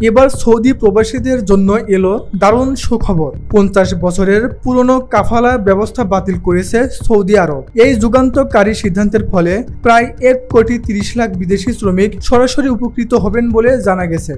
এবার সৌদি প্রবাসীদের জন্য এলো দারুণ সুখবর। 50 বছরের পুরনো কাফালা ব্যবস্থা বাতিল করেছে সৌদি আরব। এই যুগান্তকারী সিদ্ধান্তের ফলে প্রায় 1,30,00,000 বিদেশি শ্রমিক সরাসরি উপকৃত হবেন বলে জানা গেছে,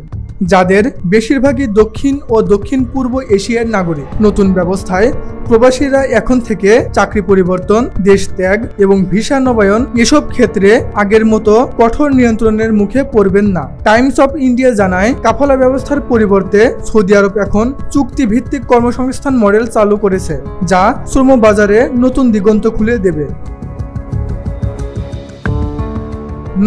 যাদের বেশিরভাগই দক্ষিণ ও দক্ষিণ পূর্ব এশিয়ার নাগরিক। নতুন ব্যবস্থায় প্রবাসীরা এখন থেকে চাকরি পরিবর্তন, দেশ ত্যাগ এবং ভিসা নবায়ন এসব ক্ষেত্রে আগের মতো কঠোর নিয়ন্ত্রণের মুখে পড়বেন না। টাইমস অফ ইন্ডিয়া জানায়, কাফালা ব্যবস্থার পরিবর্তে সৌদি আরব এখন চুক্তিভিত্তিক কর্মসংস্থান মডেল চালু করেছে, যা শ্রম বাজারে নতুন দিগন্ত খুলে দেবে।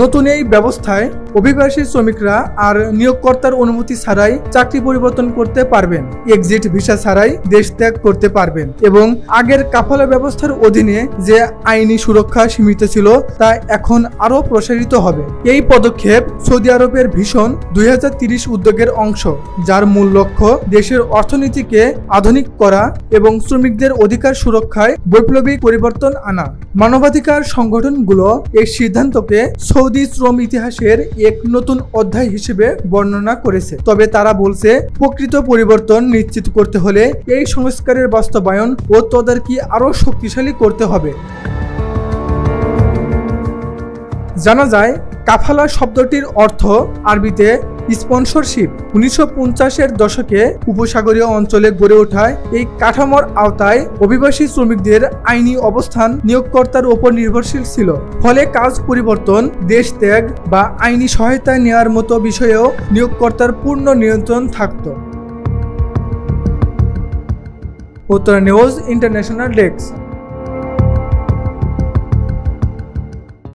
নতুন এই ব্যবস্থায় অভিবাসী শ্রমিকরা আর নিয়োগকর্তার অনুমতি ছাড়াই চাকরি পরিবর্তন করতে পারবেন, এক্সিট ভিসা ছাড়াই দেশ ত্যাগ করতে পারবেন এবং আগের কাফালা ব্যবস্থার অধীনে যে আইনি সুরক্ষা সীমিত ছিল তা এখন আরও প্রসারিত হবে। এই পদক্ষেপ সৌদি আরবের ভিশন 2030 উদ্যোগের অংশ, যার মূল লক্ষ্য দেশের অর্থনীতিকে আধুনিক করা এবং শ্রমিকদের অধিকার সুরক্ষায় বৈপ্লবিক পরিবর্তন আনা। মানবাধিকার সংগঠনগুলো এই সিদ্ধান্তকে সৌদি শ্রম ইতিহাসের এক নতুন অধ্যায় হিসেবে বর্ণনা করেছে, তবে তারা বলছে প্রকৃত পরিবর্তন নিশ্চিত করতে হলে এই সংস্কারের বাস্তবায়ন ও তদারকি আরও শক্তিশালী করতে হবে। জানা যায়, কাফালা শব্দটির অর্থ আরবিতে স্পন্সরশিপ। 1950-এর দশকে উপসাগরীয় অঞ্চলে গড়ে ওঠা এই কাঠামোর আওতায় অভিবাসী শ্রমিকদের আইনি অবস্থান নিয়োগকর্তার উপর নির্ভরশীল ছিল, ফলে কাজ পরিবর্তন, দেশ ত্যাগ বা আইনি সহায়তা নেওয়ার মতো বিষয়েও নিয়োগকর্তার পূর্ণ নিয়ন্ত্রণ থাকত। Uttara news international desk.